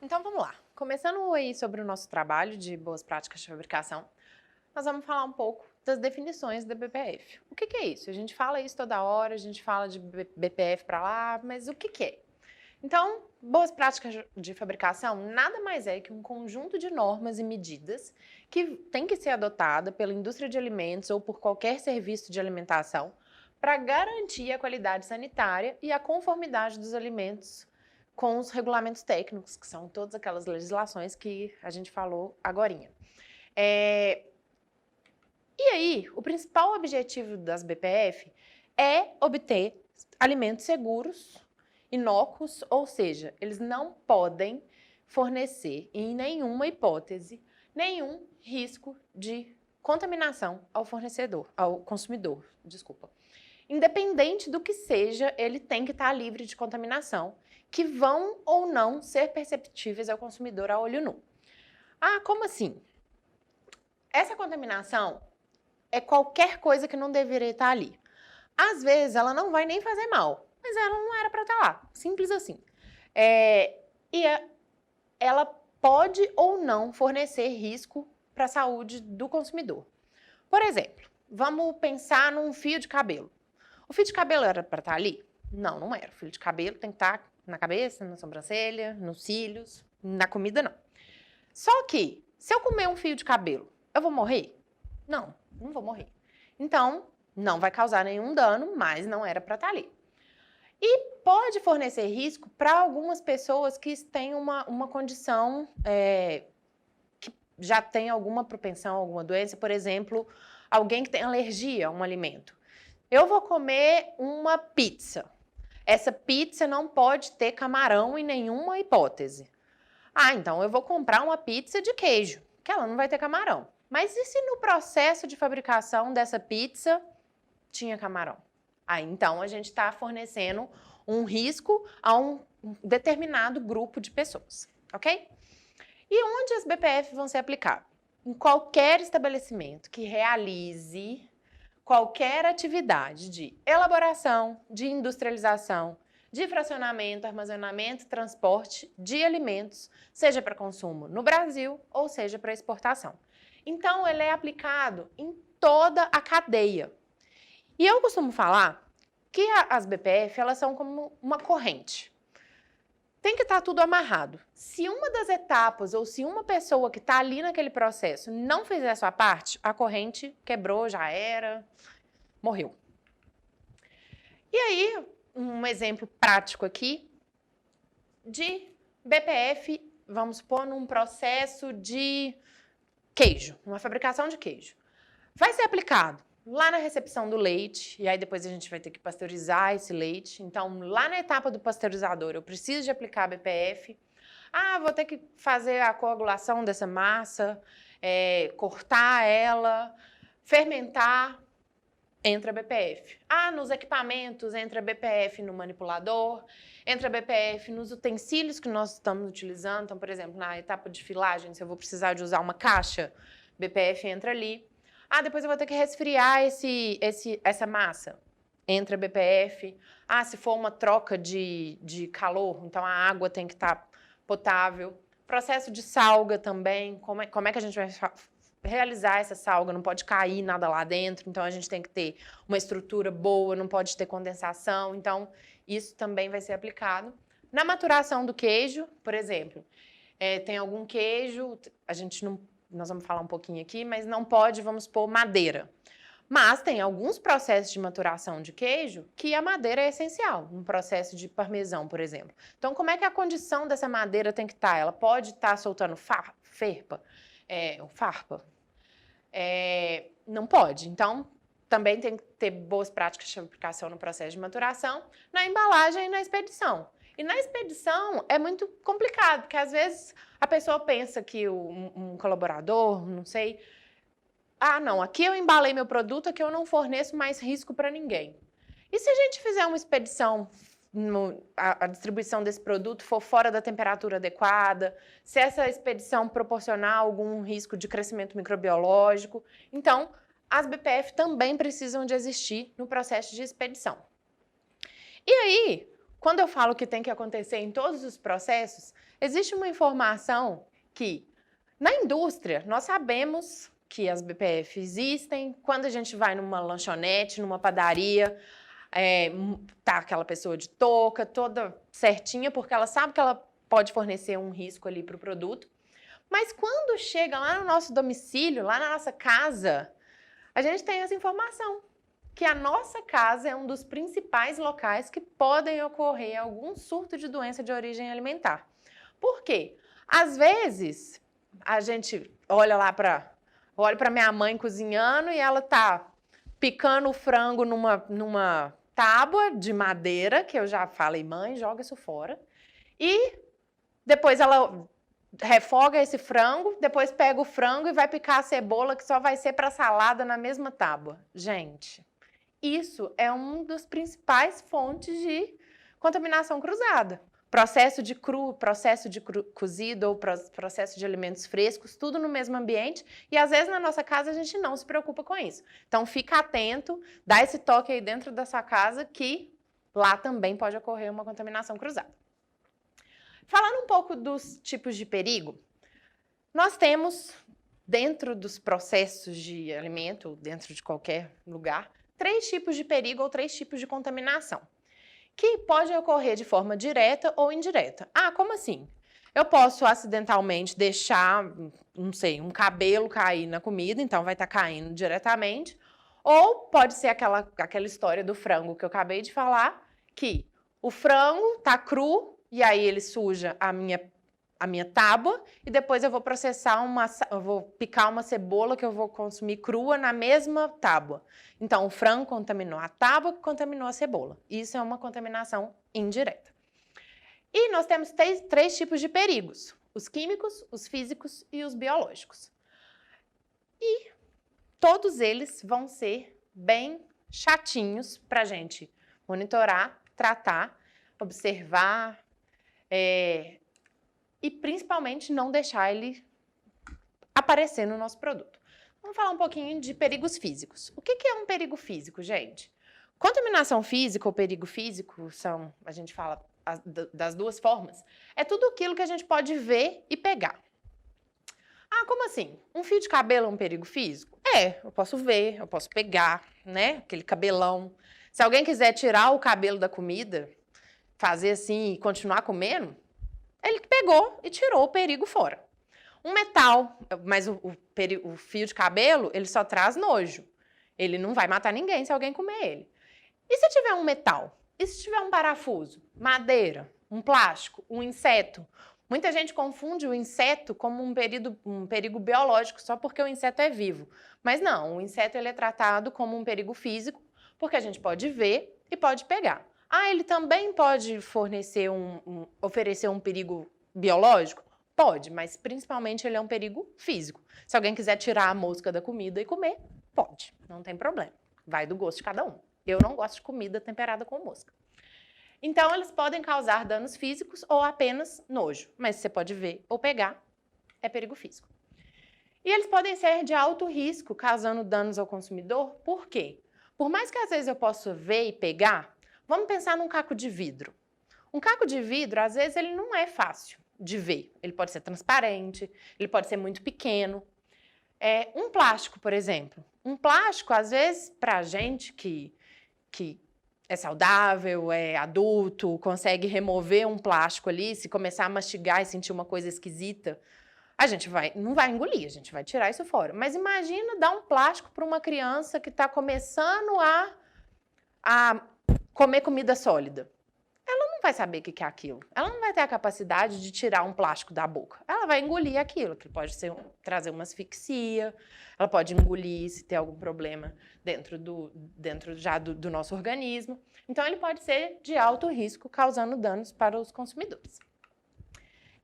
Então vamos lá. Começando aí sobre o nosso trabalho de boas práticas de fabricação, nós vamos falar um pouco das definições da BPF. O que é isso? A gente fala isso toda hora, a gente fala de BPF para lá, mas o que é? Então, boas práticas de fabricação nada mais é que um conjunto de normas e medidas que tem que ser adotada pela indústria de alimentos ou por qualquer serviço de alimentação para garantir a qualidade sanitária e a conformidade dos alimentos com os regulamentos técnicos, que são todas aquelas legislações que a gente falou agorinha. E aí, o principal objetivo das BPF é obter alimentos seguros, inócuos, ou seja, eles não podem fornecer, em nenhuma hipótese, nenhum risco de contaminação ao fornecedor, ao consumidor, desculpa. Independente do que seja, ele tem que estar livre de contaminação, que vão ou não ser perceptíveis ao consumidor a olho nu. Ah, como assim? Essa contaminação é qualquer coisa que não deveria estar ali. Às vezes, ela não vai nem fazer mal, mas ela não era para estar lá. Simples assim. Ela pode ou não fornecer risco para a saúde do consumidor. Por exemplo, vamos pensar num fio de cabelo. O fio de cabelo era para estar ali? Não, não era. O fio de cabelo tem que estar na cabeça, na sobrancelha, nos cílios, na comida não. Só que, se eu comer um fio de cabelo, eu vou morrer? Não, não vou morrer. Então, não vai causar nenhum dano, mas não era para estar ali. E pode fornecer risco para algumas pessoas que têm uma condição que já tem alguma propensão, alguma doença, por exemplo, alguém que tem alergia a um alimento. Eu vou comer uma pizza. Essa pizza não pode ter camarão em nenhuma hipótese. Ah, então eu vou comprar uma pizza de queijo, que ela não vai ter camarão. Mas e se no processo de fabricação dessa pizza tinha camarão? Aí então a gente está fornecendo um risco a um determinado grupo de pessoas, ok? E onde as BPF vão ser aplicadas? Em qualquer estabelecimento que realize qualquer atividade de elaboração, de industrialização, de fracionamento, armazenamento e transporte de alimentos, seja para consumo no Brasil ou seja para exportação. Então, ele é aplicado em toda a cadeia. E eu costumo falar que as BPF, elas são como uma corrente. Tem que estar tudo amarrado. Se uma das etapas ou se uma pessoa que está ali naquele processo não fizer a sua parte, a corrente quebrou, já era, morreu. E aí, um exemplo prático aqui de BPF, vamos supor, num processo de queijo, uma fabricação de queijo. Vai ser aplicado lá na recepção do leite, e aí depois a gente vai ter que pasteurizar esse leite. Então, lá na etapa do pasteurizador, eu preciso de aplicar BPF. Ah, vou ter que fazer a coagulação dessa massa, cortar ela, fermentar, entra BPF. Ah, nos equipamentos, entra BPF no manipulador, entra BPF nos utensílios que nós estamos utilizando. Então, por exemplo, na etapa de filagem, se eu vou precisar de usar uma caixa, BPF entra ali. Ah, depois eu vou ter que resfriar essa massa. Entra BPF. Ah, se for uma troca de calor, então a água tem que estar potável. Processo de salga também. Como é que a gente vai realizar essa salga? Não pode cair nada lá dentro, então a gente tem que ter uma estrutura boa, não pode ter condensação. Então, isso também vai ser aplicado. Na maturação do queijo, por exemplo, tem algum queijo, a gente não... Nós vamos falar um pouquinho aqui, mas não pode, vamos supor, madeira. Mas tem alguns processos de maturação de queijo que a madeira é essencial, um processo de parmesão, por exemplo. Então, como é que a condição dessa madeira tem que estar? Ela pode estar soltando farpa? Não pode. Então, também tem que ter boas práticas de fabricação no processo de maturação, na embalagem e na expedição. E na expedição é muito complicado, porque às vezes a pessoa pensa que um colaborador, não sei, ah, não, aqui eu embalei meu produto, aqui eu não forneço mais risco para ninguém. E se a gente fizer uma expedição, a distribuição desse produto for fora da temperatura adequada, se essa expedição proporcionar algum risco de crescimento microbiológico, então as BPF também precisam de existir no processo de expedição. E aí, quando eu falo que tem que acontecer em todos os processos, existe uma informação que, na indústria, nós sabemos que as BPF existem. Quando a gente vai numa lanchonete, numa padaria, tá aquela pessoa de touca, toda certinha, porque ela sabe que ela pode fornecer um risco ali para o produto. Mas quando chega lá no nosso domicílio, lá na nossa casa, a gente tem essa informação, que a nossa casa é um dos principais locais que podem ocorrer algum surto de doença de origem alimentar. Por quê? Às vezes, a gente olha para minha mãe cozinhando e ela tá picando o frango numa tábua de madeira, que eu já falei, mãe, joga isso fora. E depois ela refoga esse frango, depois pega o frango e vai picar a cebola, que só vai ser para salada na mesma tábua. Gente, isso é uma das principais fontes de contaminação cruzada. Processo de cru, processo de cozido ou processo de alimentos frescos, tudo no mesmo ambiente. E às vezes na nossa casa a gente não se preocupa com isso. Então fica atento, dá esse toque aí dentro da sua casa que lá também pode ocorrer uma contaminação cruzada. Falando um pouco dos tipos de perigo, nós temos dentro dos processos de alimento, dentro de qualquer lugar, 3 tipos de perigo ou 3 tipos de contaminação, que pode ocorrer de forma direta ou indireta. Ah, como assim? Eu posso acidentalmente deixar, não sei, um cabelo cair na comida, então vai estar caindo diretamente, ou pode ser aquela história do frango que eu acabei de falar, que o frango está cru e aí ele suja a minha tábua e depois eu vou eu vou picar uma cebola que eu vou consumir crua na mesma tábua. Então, o frango contaminou a tábua que contaminou a cebola. Isso é uma contaminação indireta. E nós temos 3 tipos de perigos: os químicos, os físicos e os biológicos. E todos eles vão ser bem chatinhos para a gente monitorar, tratar, observar, e principalmente não deixar ele aparecer no nosso produto. Vamos falar um pouquinho de perigos físicos. O que é um perigo físico, gente? Contaminação física ou perigo físico a gente fala das 2 formas, é tudo aquilo que a gente pode ver e pegar. Ah, como assim? Um fio de cabelo é um perigo físico? Eu posso ver, eu posso pegar, né? Aquele cabelão. Se alguém quiser tirar o cabelo da comida, fazer assim e continuar comendo, ele pegou e tirou o perigo fora. Um metal, mas o fio de cabelo, ele só traz nojo. Ele não vai matar ninguém se alguém comer ele. E se tiver um metal? E se tiver um parafuso? Madeira? Um plástico? Um inseto? Muita gente confunde o inseto como um perigo biológico só porque o inseto é vivo. Mas não, o inseto ele é tratado como um perigo físico porque a gente pode ver e pode pegar. Ah, ele também pode oferecer um perigo biológico? Pode, mas principalmente ele é um perigo físico. Se alguém quiser tirar a mosca da comida e comer, pode, não tem problema. Vai do gosto de cada um. Eu não gosto de comida temperada com mosca. Então, eles podem causar danos físicos ou apenas nojo, mas você pode ver ou pegar, é perigo físico. E eles podem ser de alto risco, causando danos ao consumidor. Por quê? Por mais que às vezes eu possa ver e pegar, vamos pensar num caco de vidro. Um caco de vidro, às vezes, ele não é fácil de ver. Ele pode ser transparente, ele pode ser muito pequeno. Um plástico, por exemplo. Um plástico, às vezes, para a gente que é saudável, é adulto, consegue remover um plástico ali, se começar a mastigar e sentir uma coisa esquisita, a gente não vai engolir, a gente vai tirar isso fora. Mas imagina dar um plástico para uma criança que está começando a comer comida sólida. Ela não vai saber o que é aquilo. Ela não vai ter a capacidade de tirar um plástico da boca. Ela vai engolir aquilo, que pode trazer uma asfixia, ela pode engolir se tem algum problema dentro do nosso organismo. Então, ele pode ser de alto risco, causando danos para os consumidores.